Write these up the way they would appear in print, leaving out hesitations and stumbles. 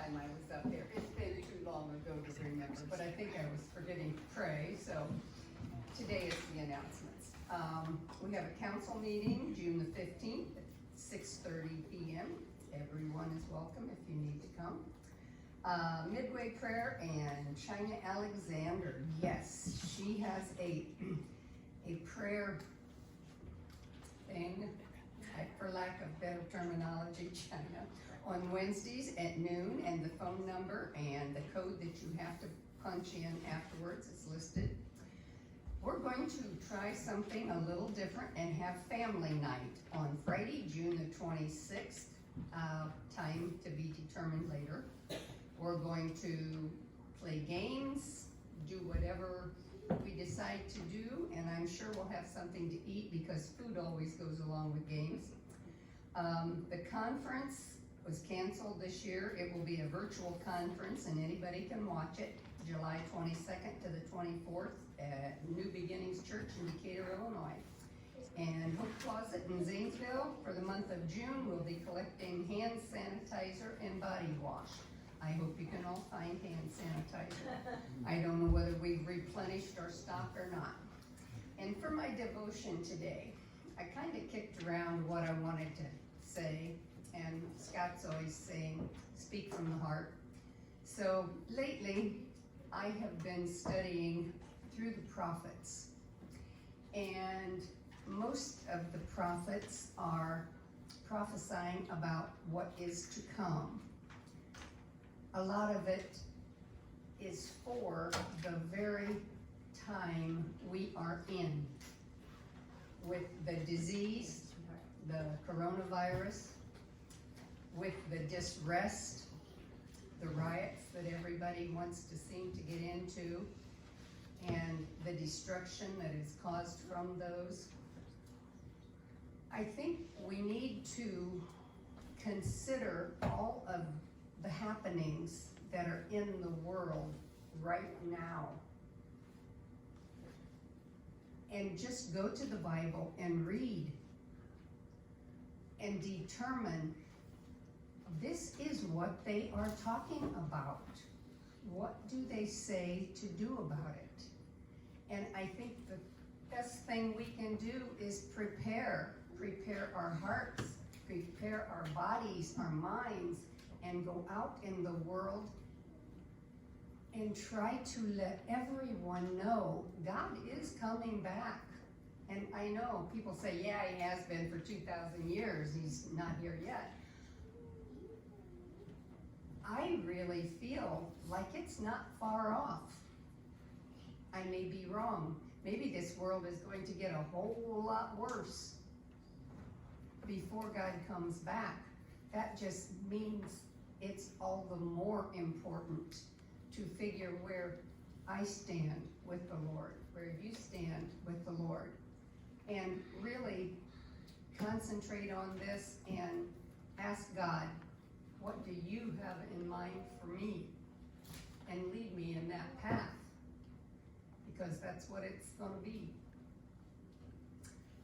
time I was up there. It's been too long ago to remember, but I think I was forgetting to pray, so today is the announcements. We have a council meeting, June the 15th, at 6:30 p.m. Everyone is welcome if you need to come. Midway prayer and China Alexander, yes, she has a prayer thing, for lack of better terminology, China, on Wednesdays at noon, and the phone number and the code that you have to punch in afterwards is listed. We're going to try something a little different and have family night on Friday, June the 26th, time to be determined later. We're going to play games, do whatever we decide to do, and I'm sure we'll have something to eat because food always goes along with games. The conference was canceled this year. It will be a virtual conference and anybody can watch it, July 22nd to the 24th at New Beginnings Church in Decatur, Illinois. And Hook Closet in Zanesville for the month of June, we'll be collecting hand sanitizer and body wash. I hope you can all find hand sanitizer. I don't know whether we've replenished our stock or not. And for my devotion today, I kind of kicked around what I wanted to say, and Scott's always saying, speak from the heart. So lately, I have been studying through the prophets, and most of the prophets are prophesying about what is to come. A lot of it is for the very time we are in, with the disease, the coronavirus, with the disrest, the riots that everybody wants to seem to get into, and the destruction that is caused from those. I think we need to consider all of the happenings that are in the world right now, and just go to the Bible and read and determine this is what they are talking about. What do they say to do about it? And I think the best thing we can do is prepare our hearts, prepare our bodies, our minds, and go out in the world and try to let everyone know God is coming back. And I know people say, yeah, he has been for 2,000 years, he's not here yet. I really feel like it's not far off. I may be wrong. Maybe this world is going to get a whole lot worse before God comes back. That just means it's all the more important to figure where I stand with the Lord, where you stand with the Lord, and really concentrate on this and ask God, what do you have in mind for me? And lead me in that path, because that's what it's going to be.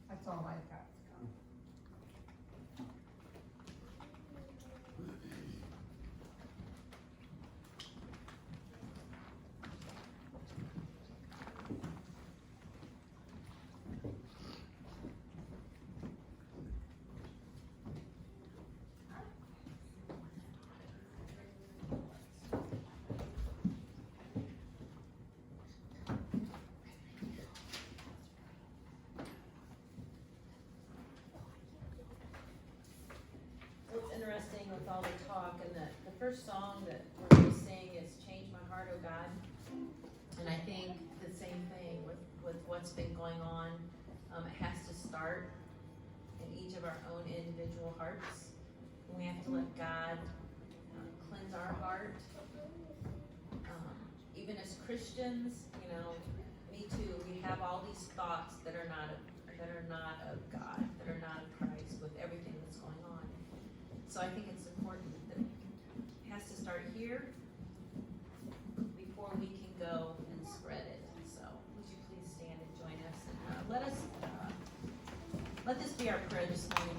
That's all I've got. Interesting with all the talk, and the first song that we're going to sing is Change My Heart, Oh God. And I think the same thing with what's been going on. It has to start in each of our own individual hearts. And we have to let God cleanse our heart. Even as Christians, me too, we have all these thoughts that are not of God, that are not of Christ, with everything that's going on. So I think it's important that it has to start here before we can go and spread it. So would you please stand and join us, and let this be our prayer this morning.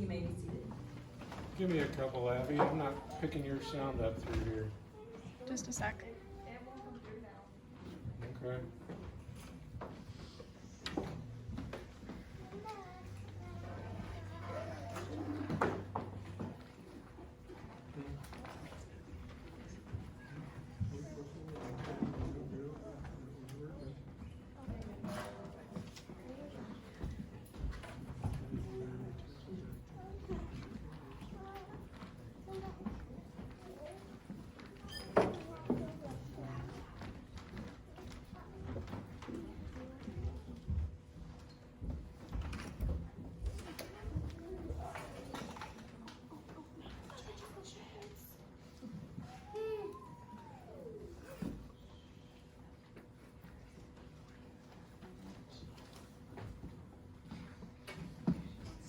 You may be seated. Give me a couple, Abby. I'm not picking your sound up through here. Just a sec. Okay.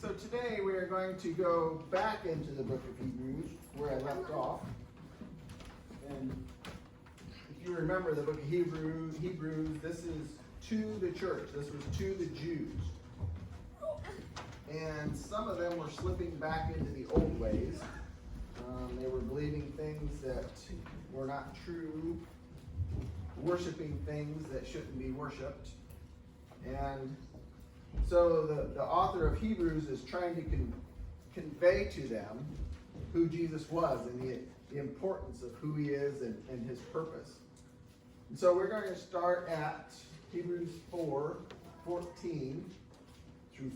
So today we are going to go back into the book of Hebrews where I left off. And if you remember the book of Hebrews, this is to the church. This was to the Jews. And some of them were slipping back into the old ways. They were believing things that were not true, worshiping things that shouldn't be worshipped. And so the author of Hebrews is trying to convey to them who Jesus was and the importance of who he is and his purpose. And so we're going to start at Hebrews 4:14 through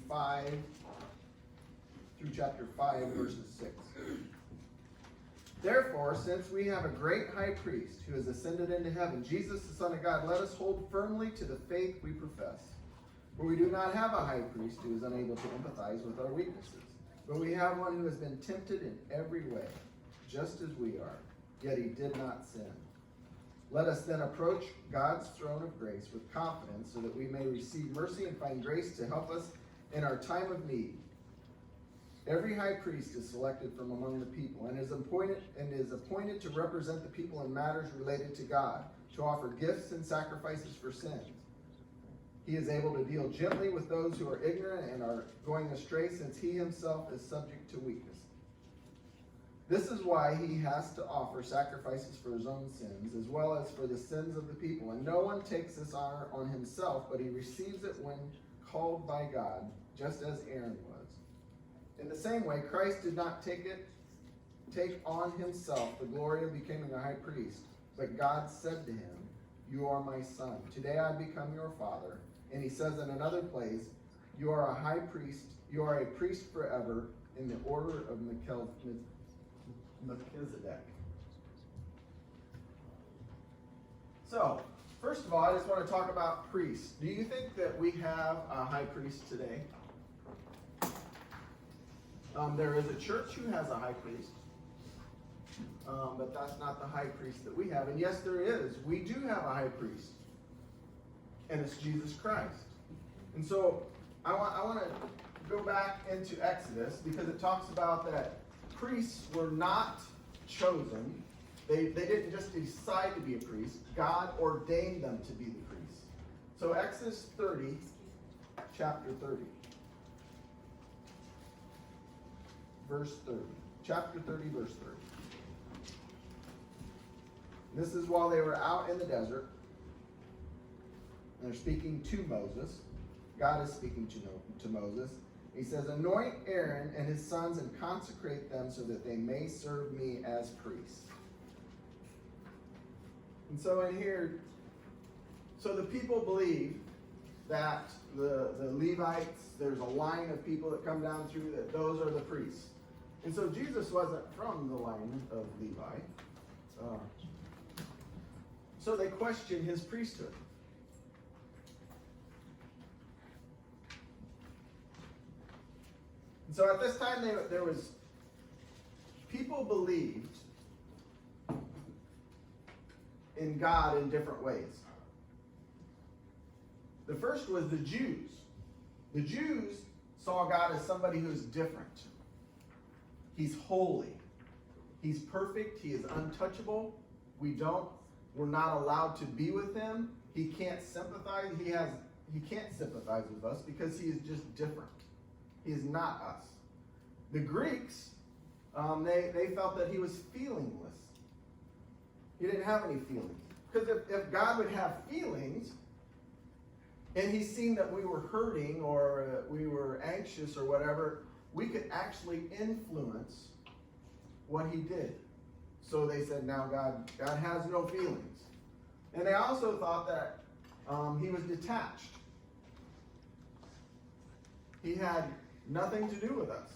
chapter 5, verses 6. Therefore, since we have a great high priest who has ascended into heaven, Jesus the Son of God, let us hold firmly to the faith we profess. For we do not have a high priest who is unable to empathize with our weaknesses, but we have one who has been tempted in every way, just as we are, yet he did not sin. Let us then approach God's throne of grace with confidence so that we may receive mercy and find grace to help us in our time of need. Every high priest is selected from among the people and is appointed to represent the people in matters related to God, to offer gifts and sacrifices for sins. He is able to deal gently with those who are ignorant and are going astray, since he himself is subject to weakness. This is why he has to offer sacrifices for his own sins, as well as for the sins of the people. And no one takes this honor on himself, but he receives it when called by God, just as Aaron was. In the same way, Christ did not take on himself the glory of becoming a high priest, but God said to him, "You are my son. Today I become your father." And he says in another place, "You are a high priest. You are a priest forever in the order of Melchizedek." So, first of all, I just want to talk about priests. Do you think that we have a high priest today? There is a church who has a high priest, but that's not the high priest that we have. And yes, there is. We do have a high priest, and it's Jesus Christ. And so I want to go back into Exodus, because it talks about that priests were not chosen. They didn't just decide to be a priest. God ordained them to be the priests. So Exodus 30, chapter 30. Verse 30. Chapter 30, verse 30. This is while they were out in the desert. And they're speaking to Moses. God is speaking to Moses. He says, "Anoint Aaron and his sons and consecrate them so that they may serve me as priests." And so in here, so the people believe that the Levites, there's a line of people that come down through, that those are the priests. And so Jesus wasn't from the line of Levi. So they question his priesthood. And so at this time, there was, people believed in God in different ways. The first was the Jews. The Jews saw God as somebody who's different. He's holy. He's perfect. He is untouchable. We're not allowed to be with him. He can't sympathize. He can't sympathize with us because he is just different. He is not us. The Greeks, they felt that he was feelingless. He didn't have any feelings. Because if God would have feelings, and he's seen that we were hurting or we were anxious or whatever, we could actually influence what he did. So they said, now God has no feelings. And they also thought that he was detached. He had nothing to do with us.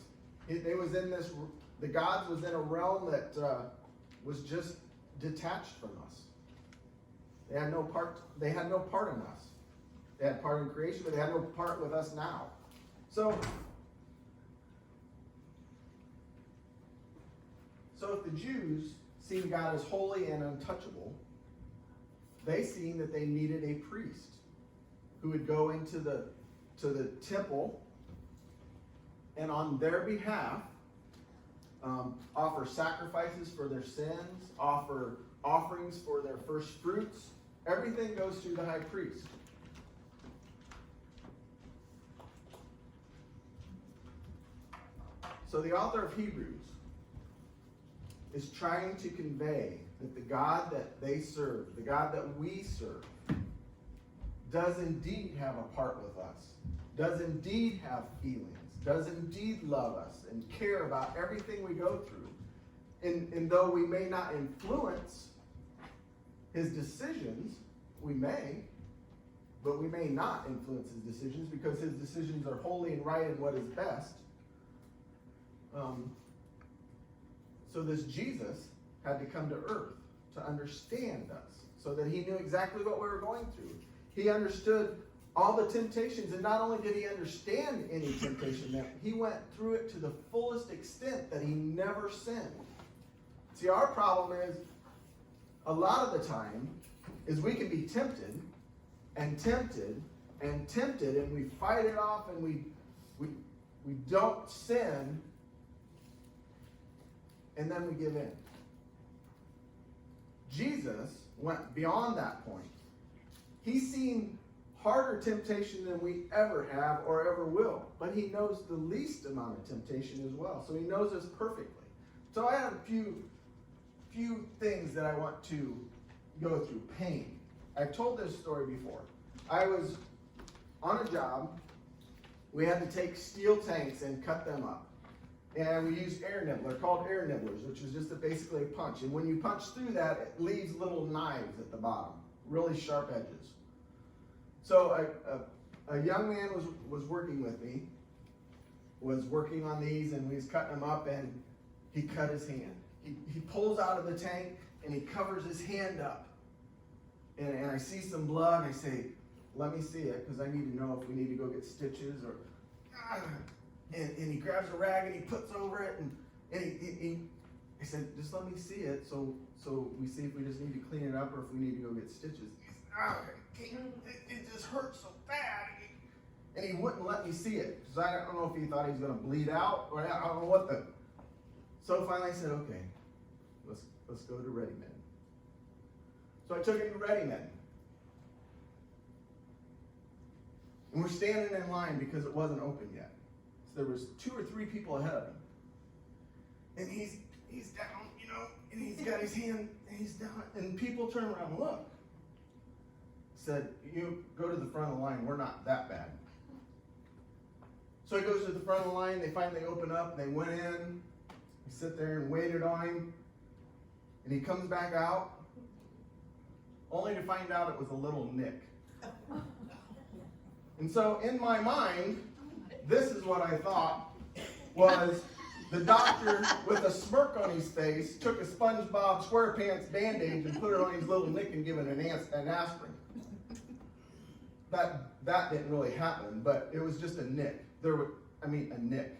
The gods was in a realm that was just detached from us. They had no part in us. They had part in creation, but they had no part with us now. So if the Jews seen God as holy and untouchable, they seen that they needed a priest who would go into the temple and on their behalf offer sacrifices for their sins, offer offerings for their first fruits. Everything goes through the high priest. So the author of Hebrews is trying to convey that the God that they serve, the God that we serve, does indeed have a part with us, does indeed have feelings, does indeed love us and care about everything we go through. And though we may not influence his decisions, we may, but we may not influence his decisions because his decisions are holy and right and what is best. So this Jesus had to come to earth to understand us so that he knew exactly what we were going through. He understood all the temptations, and not only did he understand any temptation, that he went through it to the fullest extent that he never sinned. See, our problem is a lot of the time is we can be tempted and tempted and tempted, and we fight it off and we don't sin, and then we give in. Jesus went beyond that point. He's seen harder temptation than we ever have or ever will, but he knows the least amount of temptation as well, so he knows us perfectly. So I have a few things that I want to go through. Pain. I've told this story before. I was on a job. We had to take steel tanks and cut them up. And we used air nibbler, called air nibblers, which is just basically a punch. And when you punch through that, it leaves little knives at the bottom, really sharp edges. So a young man was working with me, was working on these, and we was cutting them up, and he cut his hand. He pulls out of the tank, and he covers his hand up. And I see some blood, and I say, let me see it, because I need to know if we need to go get stitches, or... And he grabs a rag and he puts over it, and I said, just let me see it so we see if we just need to clean it up or if we need to go get stitches. He said, it just hurts so bad. And he wouldn't let me see it, because I don't know if he thought he was going to bleed out, or I don't know what the... So finally I said, okay, let's go to Ready Med. So I took him to Ready Med. And we're standing in line because it wasn't open yet. So there was 2 or 3 people ahead of him. And he's down, and he's got his hand, and he's down, and people turn around and look. Said, you go to the front of the line, we're not that bad. So he goes to the front of the line, they finally open up, and they went in, we sit there and waited on him, and he comes back out, only to find out it was a little nick. And so in my mind, this is what I thought was the doctor with a smirk on his face took a SpongeBob SquarePants Band-Aid and put it on his little nick and give it an aspirin. That didn't really happen, but it was just a nick. A nick.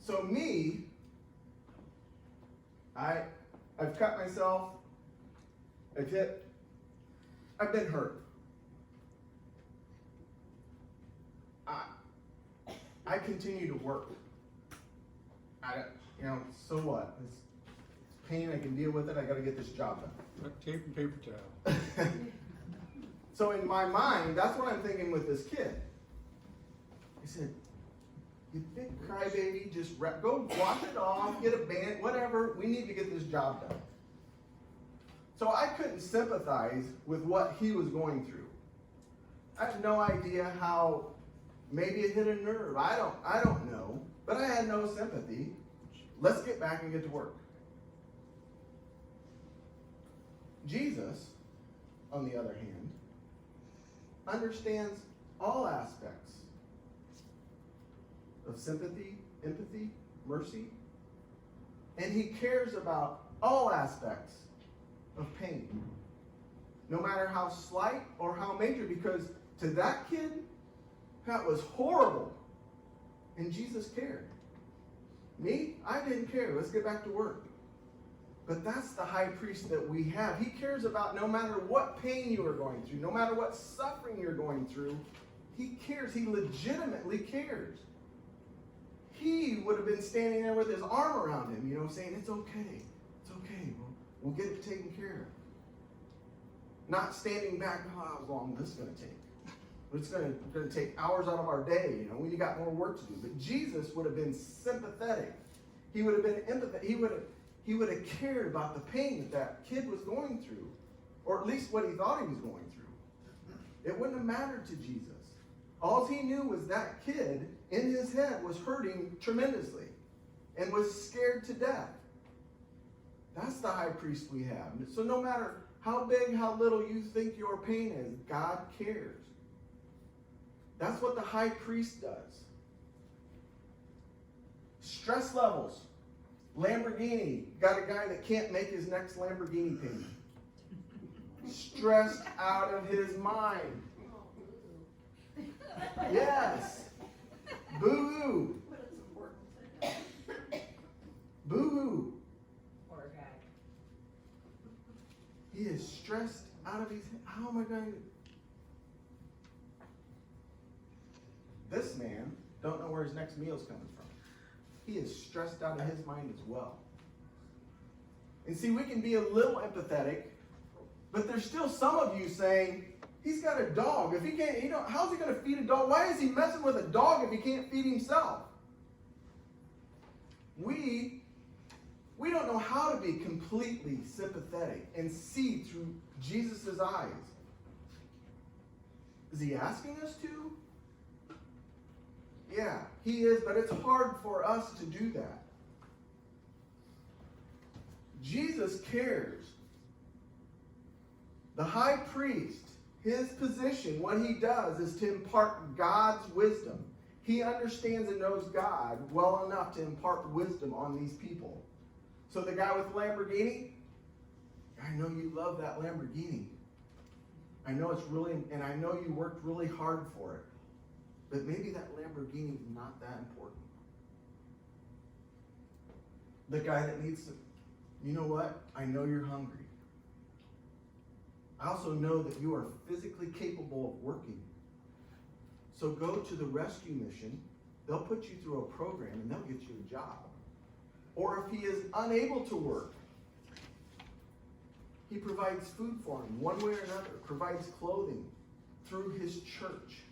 So me, I've cut myself. I've been hurt. I continue to work. So what? It's pain, I can deal with it, I gotta get this job done. Duct tape and paper towel. So in my mind, that's what I'm thinking with this kid. I said, You big crybaby, just go wash it off, get a band, whatever. We need to get this job done. So I couldn't sympathize with what he was going through. I have no idea how, maybe it hit a nerve. I don't know, but I had no sympathy. Let's get back and get to work. Jesus, on the other hand, understands all aspects of sympathy, empathy, mercy, and he cares about all aspects of pain, no matter how slight or how major, because to that kid, that was horrible, and Jesus cared. Me, I didn't care. Let's get back to work. But that's the high priest that we have. He cares about no matter what pain you are going through, no matter what suffering you're going through, he cares. He legitimately cares. He would have been standing there with his arm around him, saying, it's okay. It's okay. We'll get it taken care of. Not standing back, how long is this going to take? It's going to take hours out of our day. We got more work to do. But Jesus would have been sympathetic. He would have been empathetic. He would have cared about the pain that kid was going through, or at least what he thought he was going through. It wouldn't have mattered to Jesus. All he knew was that kid in his head was hurting tremendously and was scared to death. That's the high priest we have. So no matter how big, how little you think your pain is, God cares. That's what the high priest does. Stress levels. Lamborghini. Got a guy that can't make his next Lamborghini payment. Stressed out of his mind. Yes. Boo-hoo. Boo-hoo. Poor guy. He is stressed out of his head. How am I going to... This man don't know where his next meal's coming from. He is stressed out of his mind as well. And see, we can be a little empathetic, but there's still some of you saying, he's got a dog. If he can't, how's he going to feed a dog? Why is he messing with a dog if he can't feed himself? We don't know how to be completely sympathetic and see through Jesus' eyes. Is he asking us to? Yeah, he is, but it's hard for us to do that. Jesus cares. The high priest, his position, what he does is to impart God's wisdom. He understands and knows God well enough to impart wisdom on these people. So the guy with the Lamborghini, I know you love that Lamborghini. I know it's really, and I know you worked really hard for it. But maybe that Lamborghini is not that important. The guy that needs to, you know what? I know you're hungry. I also know that you are physically capable of working. So go to the rescue mission. They'll put you through a program and they'll get you a job. Or if he is unable to work, he provides food for him one way or another, provides clothing through his church,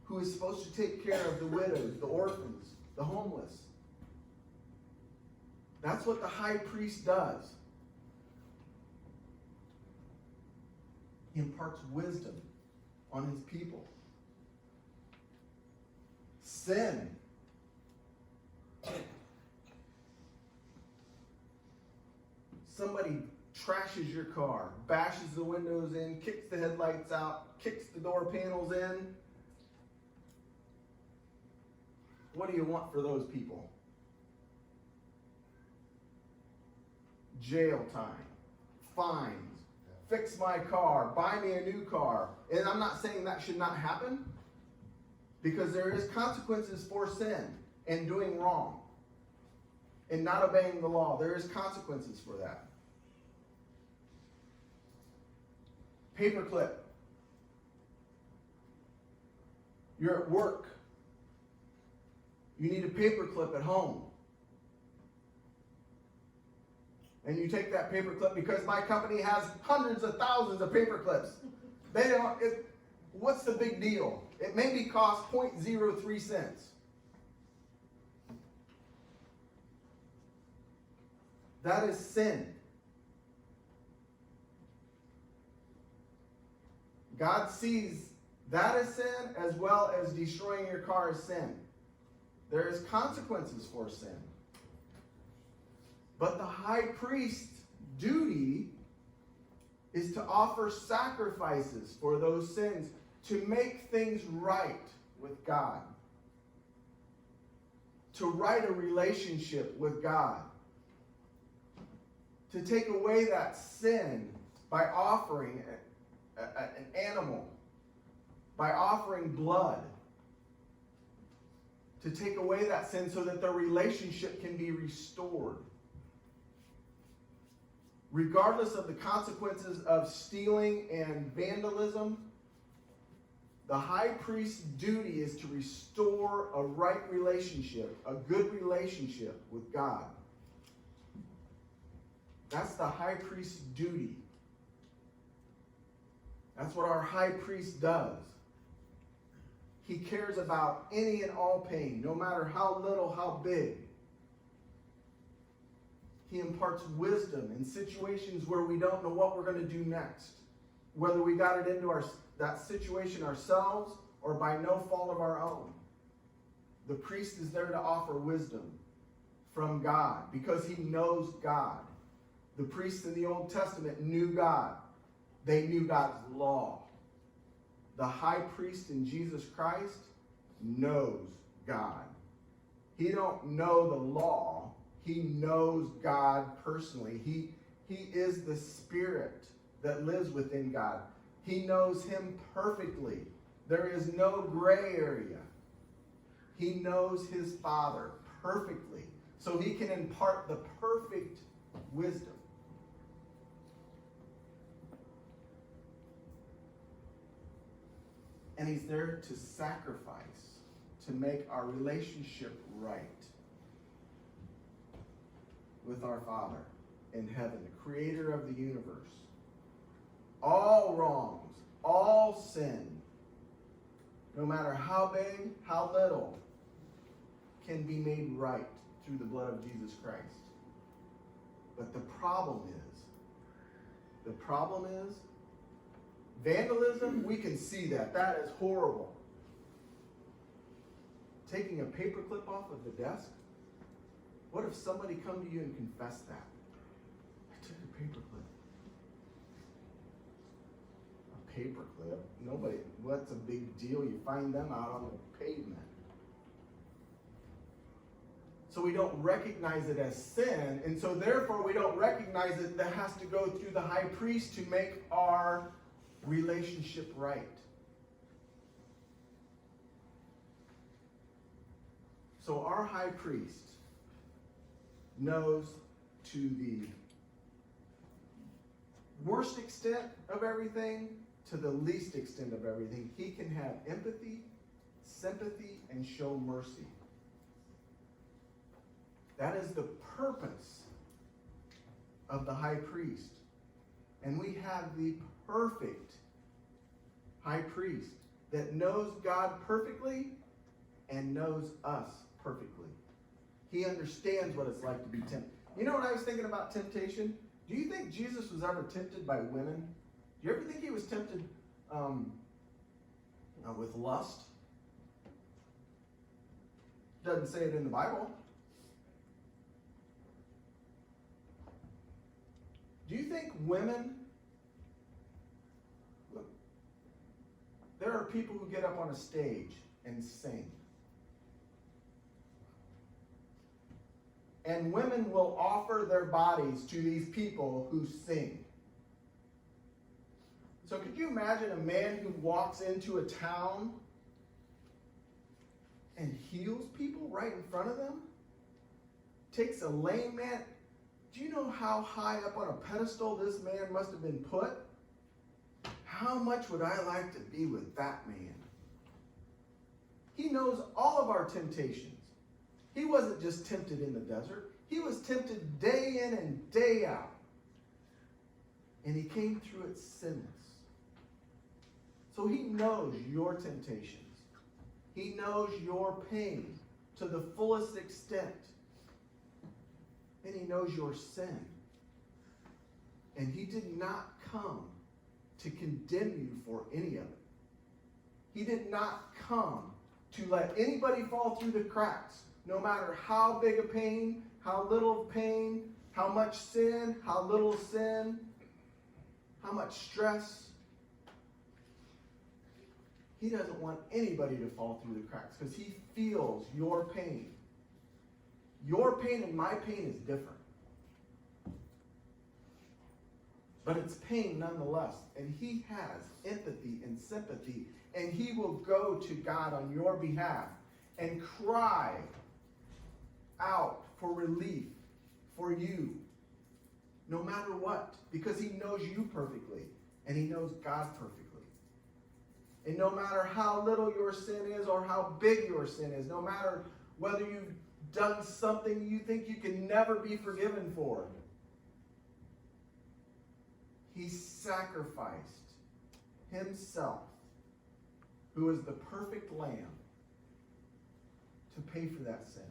who is supposed to take care of the widows, the orphans, the homeless. That's what the high priest does. He imparts wisdom on his people. Sin. Somebody trashes your car, bashes the windows in, kicks the headlights out, kicks the door panels in. What do you want for those people? Jail time, fines, fix my car, buy me a new car. And I'm not saying that should not happen, because there is consequences for sin and doing wrong and not obeying the law. There is consequences for that. Paperclip. You're at work. You need a paperclip at home. And you take that paperclip because my company has hundreds of thousands of paperclips. What's the big deal? It maybe costs 0.03 cents. That is sin. God sees that as sin as well as destroying your car as sin. There is consequences for sin. But the high priest's duty is to offer sacrifices for those sins, to make things right with God, to right a relationship with God, to take away that sin by offering an animal, by offering blood, to take away that sin so that the relationship can be restored. Regardless of the consequences of stealing and vandalism, the high priest's duty is to restore a right relationship, a good relationship with God. That's the high priest's duty. That's what our high priest does. He cares about any and all pain, no matter how little, how big. He imparts wisdom in situations where we don't know what we're going to do next. Whether we got it into that situation ourselves or by no fault of our own. The priest is there to offer wisdom from God because he knows God. The priests in the Old Testament knew God. They knew God's law. The high priest in Jesus Christ knows God. He don't know the law. He knows God personally. He is the Spirit that lives within God. He knows him perfectly. There is no gray area. He knows his Father perfectly. So he can impart the perfect wisdom. And he's there to sacrifice, to make our relationship right with our Father in heaven, the creator of the universe. All wrongs, all sin, no matter how big, how little, can be made right through the blood of Jesus Christ. But the problem is, vandalism, we can see that. That is horrible. Taking a paperclip off of the desk. What if somebody come to you and confess that? I took a paperclip. A paperclip? Nobody, what's a big deal? You find them out on the pavement. So we don't recognize it as sin, and so therefore we don't recognize it that has to go through the high priest to make our relationship right. So our high priest knows to the worst extent of everything to the least extent of everything. He can have empathy, sympathy, and show mercy. That is the purpose of the high priest. And we have the perfect high priest that knows God perfectly and knows us perfectly. He understands what it's like to be tempted. You know what I was thinking about temptation? Do you think Jesus was ever tempted by women? Do you ever think he was tempted with lust? Doesn't say it in the Bible. Do you think women... Look, there are people who get up on a stage and sing. And women will offer their bodies to these people who sing. So could you imagine a man who walks into a town and heals people right in front of them? Takes a lame man. Do you know how high up on a pedestal this man must have been put? How much would I like to be with that man? He knows all of our temptations. He wasn't just tempted in the desert. He was tempted day in and day out. And he came through it sinless. So he knows your temptations. He knows your pain to the fullest extent. and he knows your sin. And he did not come to condemn you for any of it. He did not come to let anybody fall through the cracks, no matter how big a pain, how little pain, how much sin, how little sin, how much stress. He doesn't want anybody to fall through the cracks because he feels your pain. Your pain and my pain is different. But it's pain nonetheless. And he has empathy and sympathy. And he will go to God on your behalf and cry out for relief for you. No matter what. Because he knows you perfectly. And he knows God perfectly. And no matter how little your sin is or how big your sin is, no matter whether you've done something you think you can never be forgiven for, he sacrificed himself, who is the perfect lamb, to pay for that sin,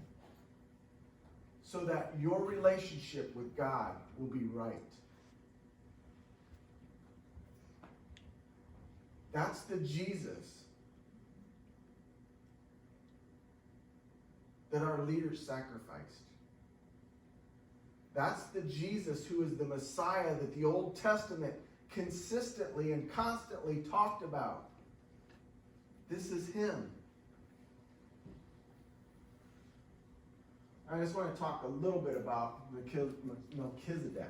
so that your relationship with God will be right. That's the Jesus that our leaders sacrificed. That's the Jesus who is the Messiah that the Old Testament consistently and constantly talked about. This is him. I just want to talk a little bit about Melchizedek.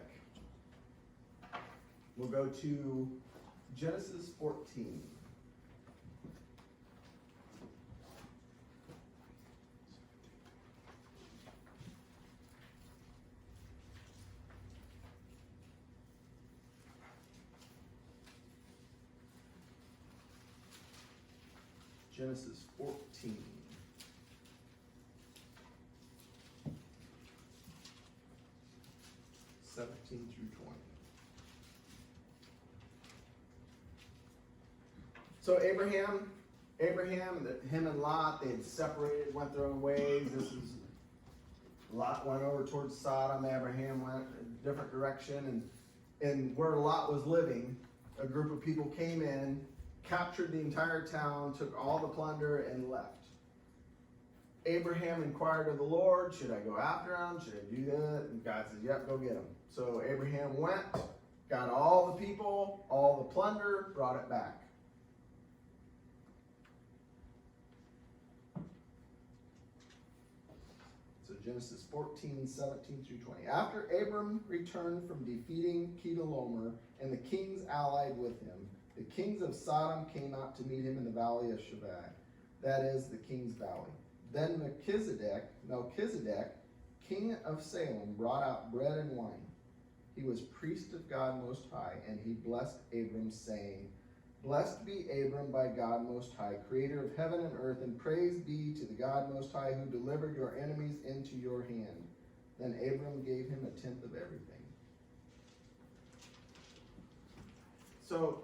We'll go to Genesis 14. Genesis 14. Through 20. So Abraham, him and Lot, they had separated, went their own ways. Lot went over towards Sodom. Abraham went a different direction. And where Lot was living, a group of people came in, captured the entire town, took all the plunder, and left. Abraham inquired of the Lord, should I go after him? Should I do that? And God says, yep, go get him. So Abraham went, got all the people, all the plunder, brought it back. So Genesis 14, 17 through 20. After Abram returned from defeating Chedorlaomer and the kings allied with him, the kings of Sodom came out to meet him in the valley of Shaveh, that is, the king's valley. Then Melchizedek, king of Salem, brought out bread and wine. He was priest of God Most High, and he blessed Abram, saying, Blessed be Abram by God Most High, creator of heaven and earth, and praise be to the God Most High who delivered your enemies into your hand. Then Abram gave him a tenth of everything. So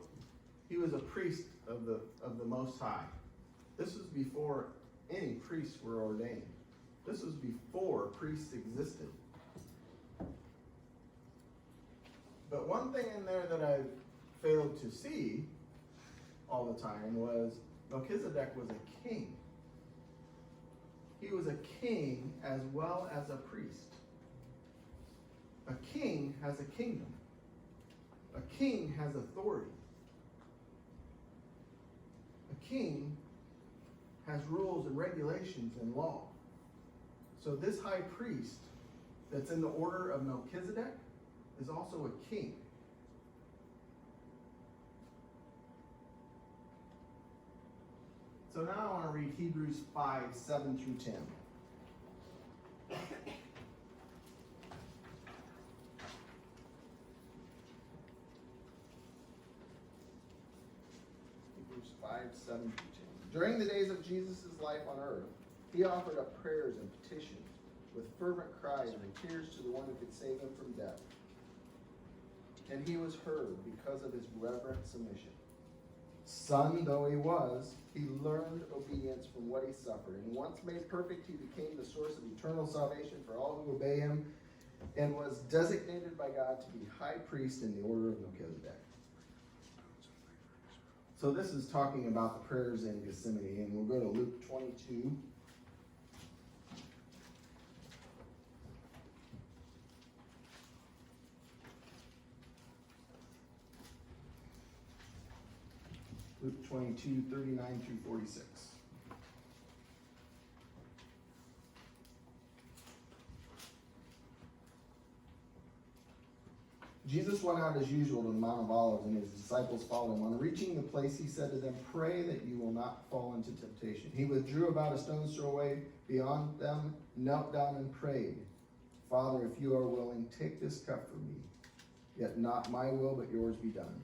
he was a priest of the Most High. This was before any priests were ordained. This was before priests existed. But one thing in there that I failed to see all the time was Melchizedek was a king. He was a king as well as a priest. A king has a kingdom. A king has authority. A king has rules and regulations and law. So this high priest that's in the order of Melchizedek is also a king. So now I want to read Hebrews 5, 7 through 10. Hebrews 5, 7 through 10. During the days of Jesus' life on earth, he offered up prayers and petitions with fervent cries and tears to the one who could save him from death. And he was heard because of his reverent submission. Son though he was, he learned obedience from what he suffered. And once made perfect, he became the source of eternal salvation for all who obey him. and was designated by God to be high priest in the order of Melchizedek. So this is talking about the prayers in Gethsemane, and we'll go to Luke 22. Luke 22, 39 through 46. Jesus went out as usual to the Mount of Olives, and his disciples followed him. On reaching the place, he said to them, "Pray that you will not fall into temptation." He withdrew about a stone's throw away beyond them, knelt down and prayed, "Father, if you are willing, take this cup from me. Yet not my will, but yours be done."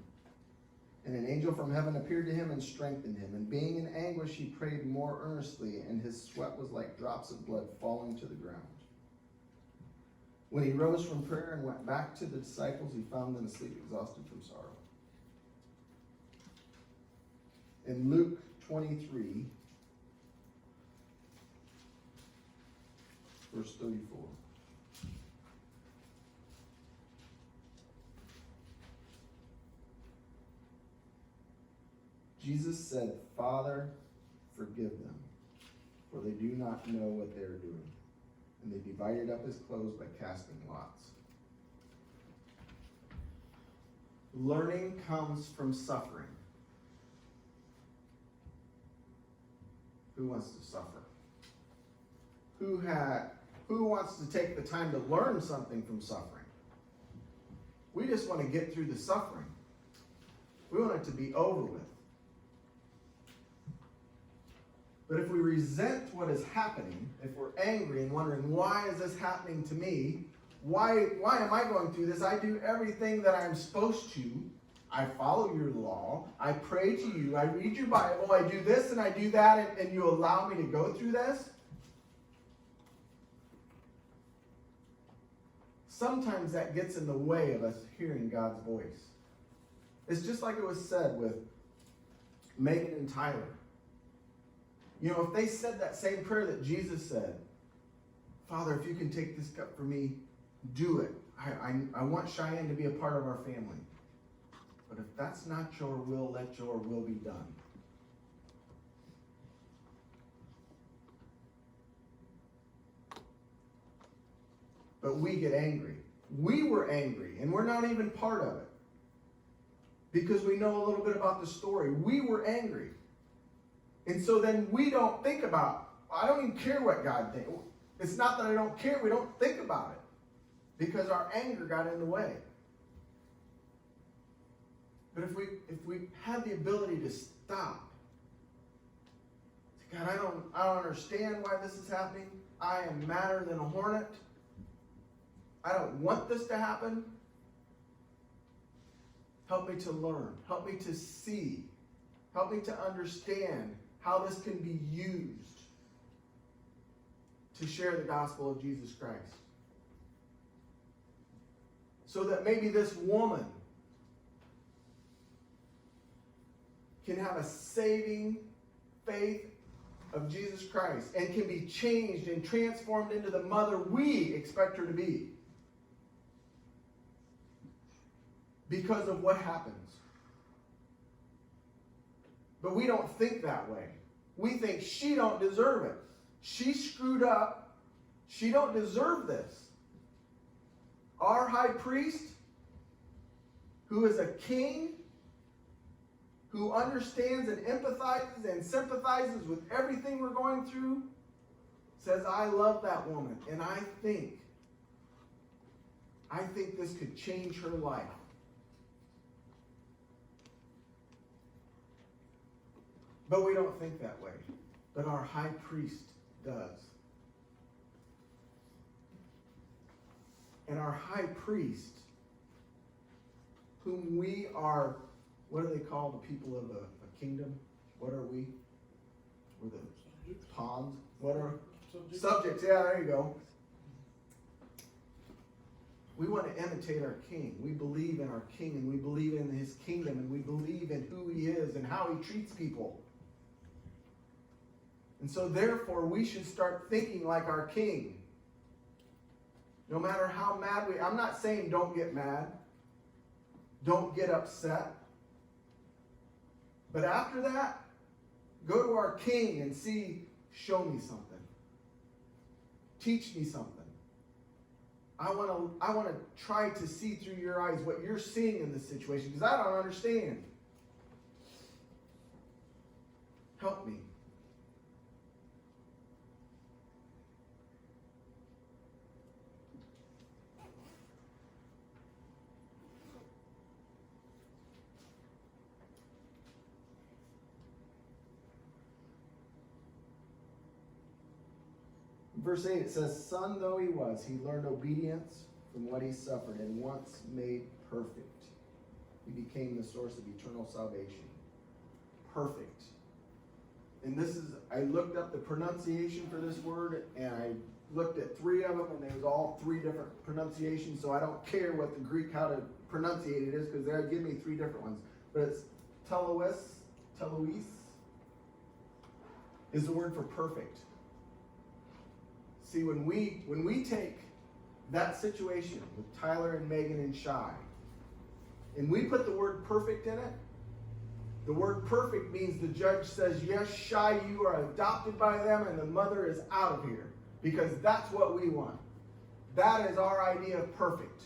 And an angel from heaven appeared to him and strengthened him. And being in anguish, he prayed more earnestly, and his sweat was like drops of blood falling to the ground. When he rose from prayer and went back to the disciples, he found them asleep, exhausted from sorrow. In Luke 23, verse 34. Jesus said, "Father, forgive them, for they do not know what they are doing." And they divided up his clothes by casting lots. Learning comes from suffering. Who wants to suffer? Who wants to take the time to learn something from suffering? We just want to get through the suffering. We want it to be over with. But if we resent what is happening, if we're angry and wondering, why is this happening to me? Why am I going through this? I do everything that I'm supposed to. I follow your law. I pray to you. I read your Bible. I do this and I do that, and you allow me to go through this? Sometimes that gets in the way of us hearing God's voice. It's just like it was said with Megan and Tyler. You know, if they said that same prayer that Jesus said, "Father, if you can take this cup from me, do it. I want Cheyenne to be a part of our family. But if that's not your will, let your will be done." But we get angry. We were angry, and we're not even part of it. Because we know a little bit about the story. We were angry. And so then we don't think about, I don't even care what God thinks. It's not that I don't care, we don't think about it. Because our anger got in the way. But if we had the ability to stop, God, I don't understand why this is happening. I am madder than a hornet. I don't want this to happen. Help me to learn. Help me to see. Help me to understand how this can be used to share the gospel of Jesus Christ. So that maybe this woman can have a saving faith of Jesus Christ and can be changed and transformed into the mother we expect her to be. Because of what happens. But we don't think that way. We think she don't deserve it. She screwed up. She don't deserve this. Our high priest, who is a king, who understands and empathizes and sympathizes with everything we're going through, says, "I love that woman, and I think this could change her life." But we don't think that way. But our high priest does. And our high priest, whom we are, what do they call the people of a kingdom? What are we? We're the pawns. What are subjects? Yeah, there you go. We want to imitate our king. We believe in our king, and we believe in his kingdom, and we believe in who he is and how he treats people. And so therefore, we should start thinking like our king. No matter how mad I'm not saying don't get mad. Don't get upset. But after that, go to our King and see, show me something. Teach me something. I want to try to see through your eyes what you're seeing in this situation, because I don't understand. Help me. Verse 8, it says, son though he was, he learned obedience from what he suffered, and once made perfect, he became the source of eternal salvation. Perfect. And this is, I looked up the pronunciation for this word, and I looked at 3 of them, and they was all 3 different pronunciations, so I don't care what the Greek, how to pronunciate it is, because they'll give me 3 different ones. But it's telois is the word for perfect. See, when we take that situation with Tyler and Megan and Shy, and we put the word perfect in it, the word perfect means the judge says, yes, Shy, you are adopted by them, and the mother is out of here. Because that's what we want. That is our idea of perfect.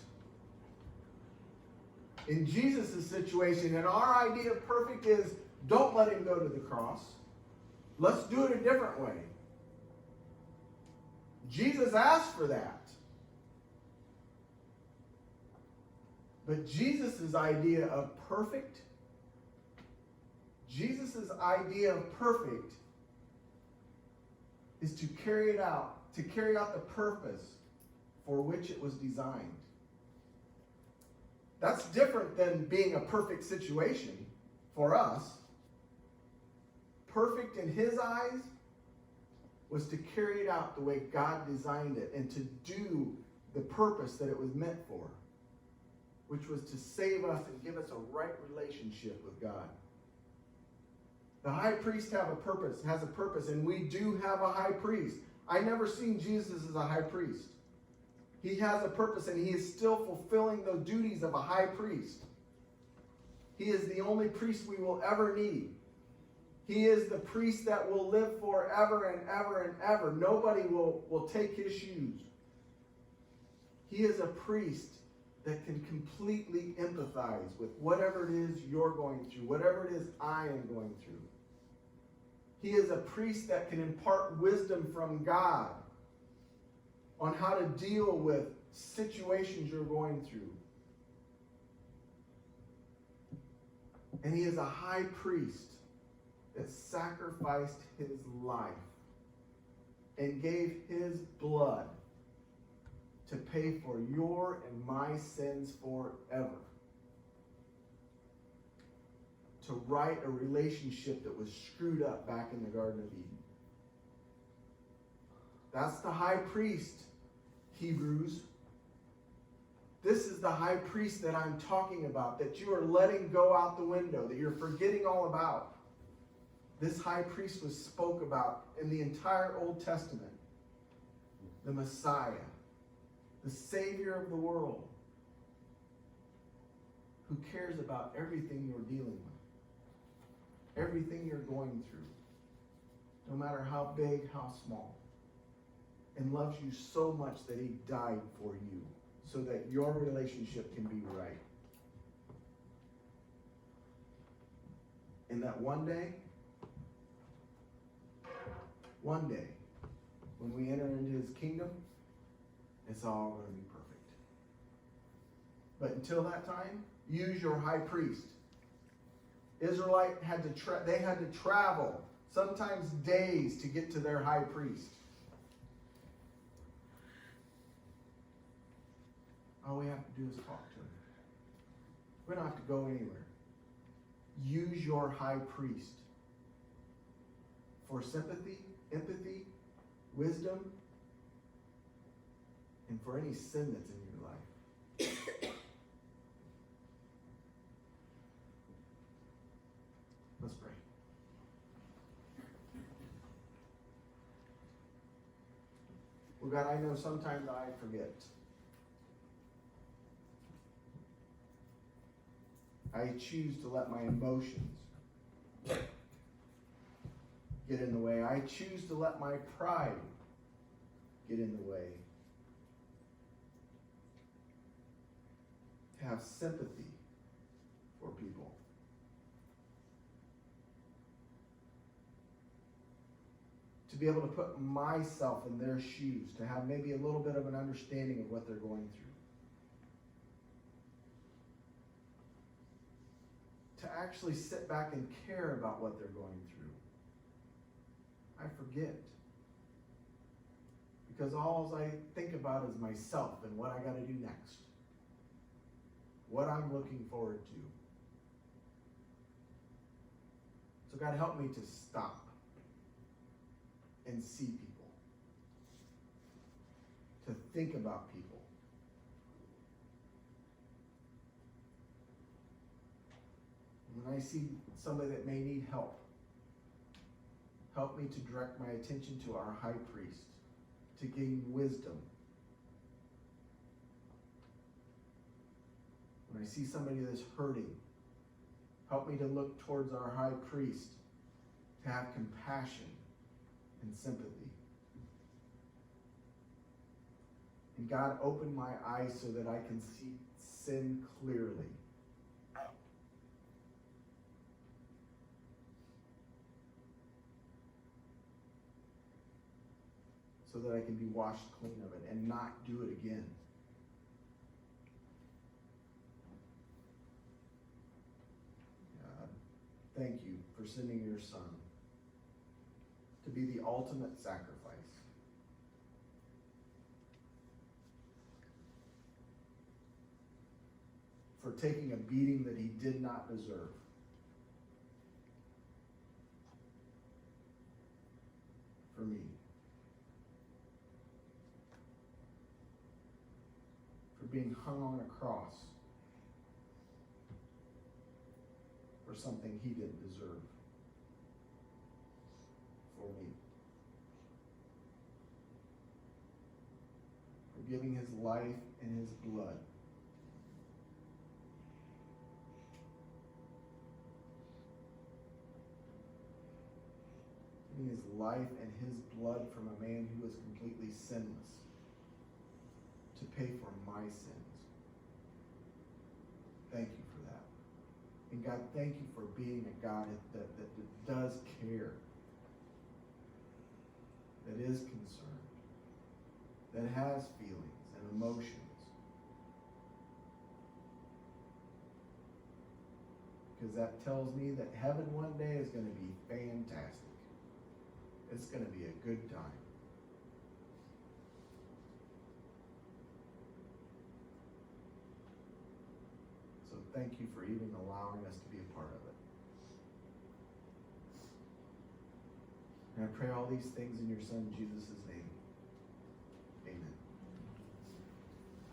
In Jesus' situation, and our idea of perfect is, don't let him go to the cross. Let's do it a different way. Jesus asked for that. But Jesus' idea of perfect, Jesus' idea of perfect is to carry out the purpose for which it was designed. That's different than being a perfect situation for us. Perfect in his eyes was to carry it out the way God designed it and to do the purpose that it was meant for, which was to save us and give us a right relationship with God. The high priest has a purpose, and we do have a high priest. I never seen Jesus as a high priest. He has a purpose, and he is still fulfilling the duties of a high priest. He is the only priest we will ever need. He is the priest that will live forever and ever and ever. Nobody will take his shoes. He is a priest that can completely empathize with whatever it is you're going through, whatever it is I am going through. He is a priest that can impart wisdom from God on how to deal with situations you're going through. And he is a high priest that sacrificed his life and gave his blood to pay for your and my sins forever. To right a relationship that was screwed up back in the Garden of Eden. That's the high priest, Hebrews. This is the high priest that I'm talking about, that you are letting go out the window, that you're forgetting all about. This high priest was spoke about in the entire Old Testament. The Messiah, the Savior of the world, who cares about everything you're dealing with, everything you're going through, no matter how big, how small, and loves you so much that he died for you so that your relationship can be right. And that one day, when we enter into his kingdom, it's all going to be perfect. But until that time, use your high priest. Israelite had to travel, sometimes days, to get to their high priest. All we have to do is talk to him. We don't have to go anywhere. Use your high priest for sympathy, empathy, wisdom, and for any sin that's in your life. Let's pray. Well, God, I know sometimes I forget. I choose to let my emotions get in the way. I choose to let my pride get in the way. To have sympathy for people. To be able to put myself in their shoes, to have maybe a little bit of an understanding of what they're going through. To actually sit back and care about what they're going through. I forget. Because all I think about is myself and what I got to do next. What I'm looking forward to. So God, help me to stop and see people. To think about people. When I see somebody that may need help, help me to direct my attention to our high priest, to gain wisdom. When I see somebody that's hurting, help me to look towards our high priest, to have compassion and sympathy. And God, open my eyes so that I can see sin clearly. So that I can be washed clean of it and not do it again. God, thank you for sending your Son to be the ultimate sacrifice. For taking a beating that he did not deserve. For me. For being hung on a cross for something he didn't deserve. For me. For giving his life and his blood. Giving his life and his blood from a man who was completely sinless to pay for my sins. Thank you for that. And God, thank you for being a God that does care, that is concerned, that has feelings and emotions. Because that tells me that heaven one day is going to be fantastic. It's going to be a good time. So thank you for even allowing us to be a part of it. And I pray all these things in your Son Jesus'